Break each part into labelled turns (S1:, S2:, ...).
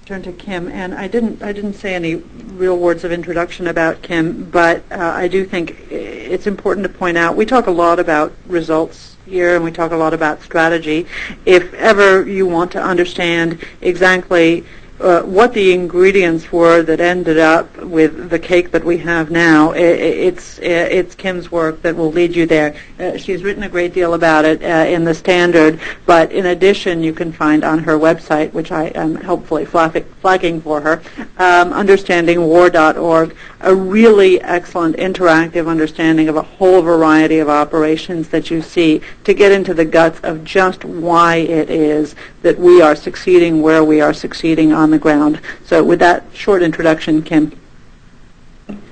S1: turn to Kim, and I didn't say any real words of introduction about Kim, but I do think it's important to point out we talk a lot about results here, and we talk a lot about strategy. If ever you want to understand exactly what the ingredients were that ended up with the cake that we have now, it's Kim's work that will lead you there. She's written a great deal about it in the Standard, but in addition you can find on her website, which I am helpfully flagging for her, understandingwar.org, a really excellent interactive understanding of a whole variety of operations that you see to get into the guts of just why it is that we are succeeding where we are succeeding on the ground. So with that short introduction, Kim.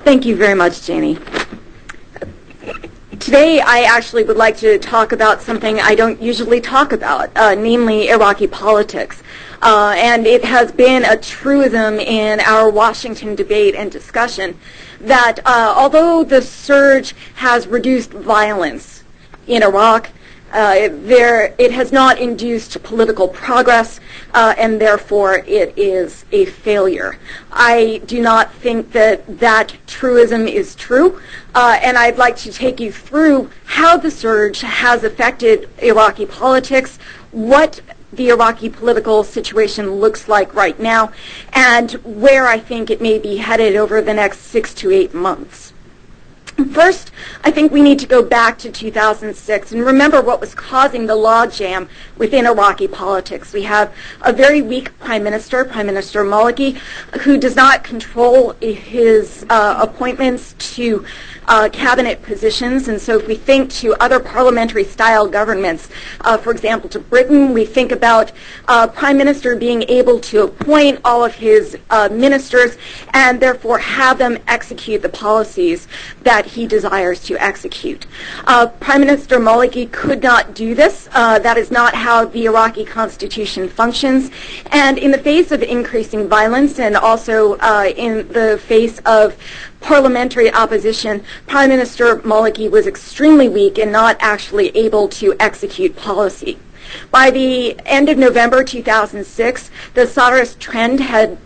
S2: Thank you very much, Janie. Today I actually would like to talk about something I don't usually talk about, namely Iraqi politics. And it has been a truism in our Washington debate and discussion that although the surge has reduced violence in Iraq, it has not induced political progress, and therefore it is a failure. I do not think that that truism is true, and I'd like to take you through how the surge has affected Iraqi politics, what the Iraqi political situation looks like right now, and where I think it may be headed over the next 6 to 8 months. First, I think we need to go back to 2006 and remember what was causing the logjam within Iraqi politics. We have a very weak Prime Minister Maliki, who does not control his appointments to cabinet positions. And so if we think to other parliamentary-style governments, for example, to Britain, we think about Prime Minister being able to appoint all of his ministers and therefore have them execute the policies that he desires to execute. Prime Minister Maliki could not do this. That is not how the Iraqi constitution functions. And in the face of increasing violence and also in the face of parliamentary opposition, Prime Minister Maliki was extremely weak and not actually able to execute policy. By the end of November 2006, the Sadrist trend had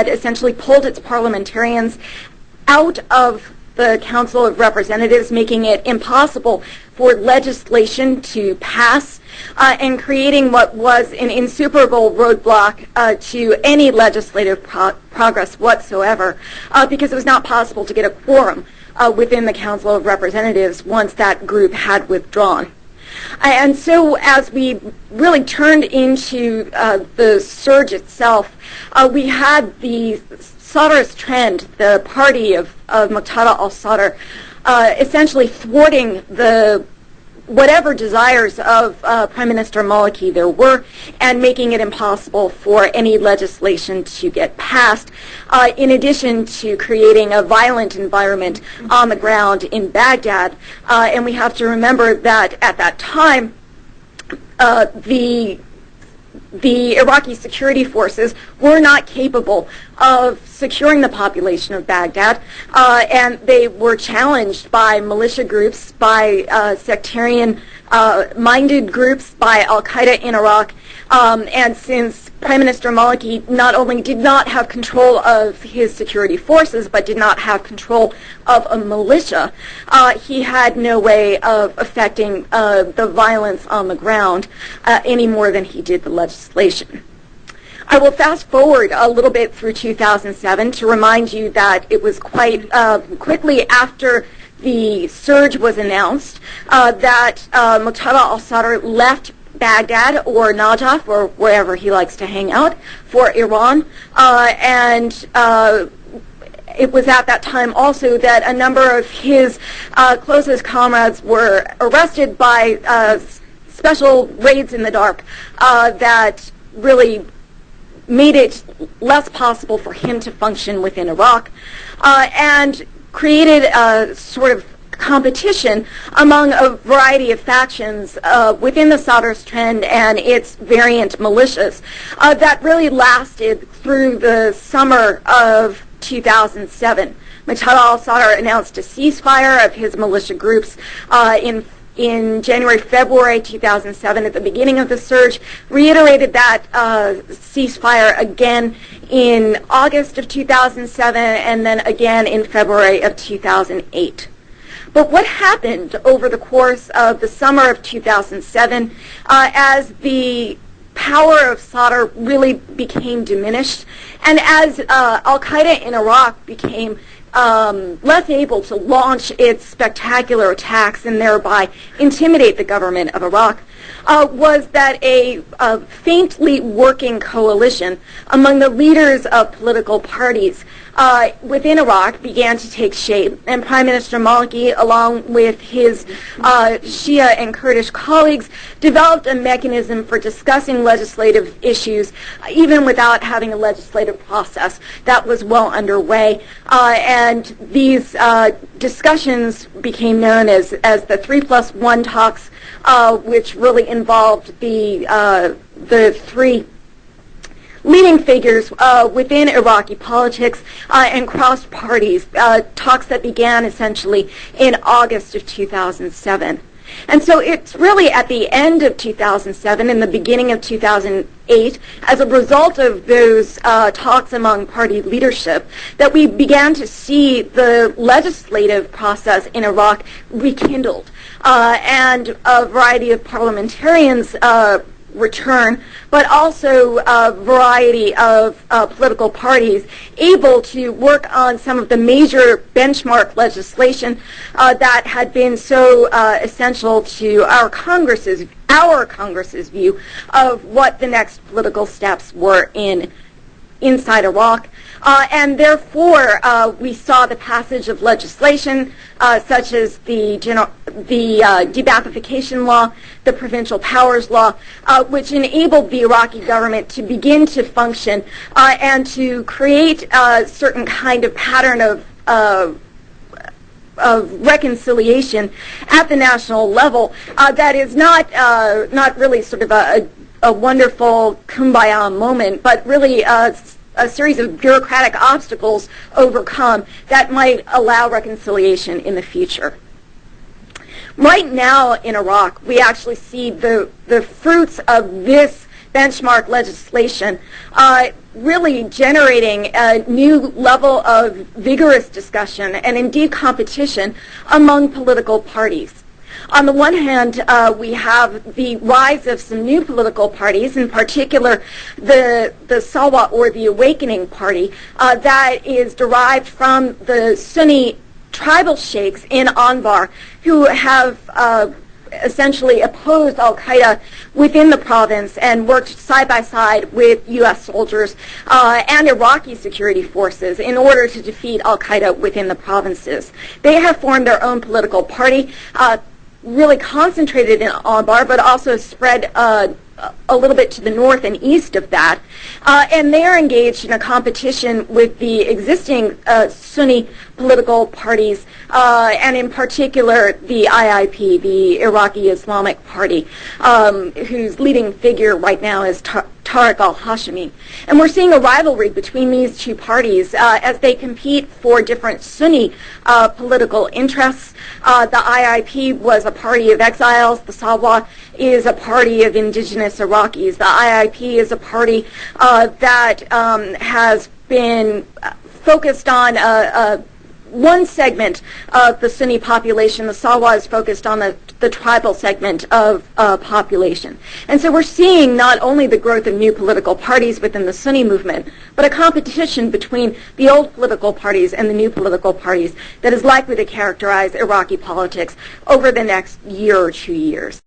S2: essentially pulled its parliamentarians out of the Council of Representatives, making it impossible for legislation to pass and creating what was an insuperable roadblock to any legislative progress whatsoever, because it was not possible to get a quorum within the Council of Representatives once that group had withdrawn. And so as we really turned into the surge itself, we had the Sadrist trend, the party of Muqtada al-Sadr, essentially thwarting whatever desires of Prime Minister Maliki there were, and making it impossible for any legislation to get passed, in addition to creating a violent environment on the ground in Baghdad. And we have to remember that at that time, the Iraqi security forces were not capable of securing the population of Baghdad, and they were challenged by militia groups, by sectarian-minded groups, by al-Qaeda in Iraq, and since Prime Minister Maliki not only did not have control of his security forces, but did not have control of a militia, he had no way of affecting the violence on the ground any more than he did the legislation. I will fast forward a little bit through 2007 to remind you that it was quite quickly after the surge was announced that Muqtada al-Sadr left Baghdad or Najaf or wherever he likes to hang out for Iran, and it was at that time also that a number of his closest comrades were arrested by special raids in the dark that really made it less possible for him to function within Iraq, and created a sort of competition among a variety of factions within the Sadrist trend and its variant militias that really lasted through the summer of 2007. Muqtada al-Sadr announced a ceasefire of his militia groups in in January, February 2007 at the beginning of the surge, reiterated that ceasefire again in August of 2007, and then again in February of 2008. But what happened over the course of the summer of 2007 as the power of Sadr really became diminished, and as al-Qaeda in Iraq became less able to launch its spectacular attacks and thereby intimidate the government of Iraq, was that a faintly working coalition among the leaders of political parties within Iraq began to take shape, and Prime Minister Maliki, along with his Shia and Kurdish colleagues, developed a mechanism for discussing legislative issues, even without having a legislative process that was well underway. And these discussions became known as the 3+1 talks, which really involved the three leading figures within Iraqi politics and crossed parties, talks that began essentially in August of 2007. And so it's really at the end of 2007 and the beginning of 2008, as a result of those talks among party leadership, that we began to see the legislative process in Iraq rekindled, and a variety of parliamentarians return, but also a variety of political parties able to work on some of the major benchmark legislation that had been so essential to our Congress's view of what the next political steps were inside Iraq. And therefore, we saw the passage of legislation such as the de-Baathification law, the provincial powers law, which enabled the Iraqi government to begin to function and to create a certain kind of pattern of reconciliation at the national level that is not really sort of a wonderful kumbaya moment, but really a series of bureaucratic obstacles overcome that might allow reconciliation in the future. Right now in Iraq, we actually see the fruits of this benchmark legislation really generating a new level of vigorous discussion and indeed competition among political parties. On the one hand, we have the rise of some new political parties, in particular the Sawa, or the Awakening Party, that is derived from the Sunni tribal sheikhs in Anbar, who have essentially opposed al-Qaeda within the province and worked side by side with U.S. soldiers and Iraqi security forces in order to defeat al-Qaeda within the provinces. They have formed their own political party, really concentrated in Anbar, but also spread a little bit to the north and east of that. And they are engaged in a competition with the existing Sunni political parties, and in particular the IIP, the Iraqi Islamic Party, whose leading figure right now is Tariq al-Hashimi. And we're seeing a rivalry between these two parties as they compete for different Sunni political interests. The IIP was a party of exiles. The Sawa is a party of indigenous Iraqis. The IIP is a party that has been focused on one segment of the Sunni population. The Sawa is focused on the tribal segment of population. And so we're seeing not only the growth of new political parties within the Sunni movement, but a competition between the old political parties and the new political parties that is likely to characterize Iraqi politics over the next year or 2 years.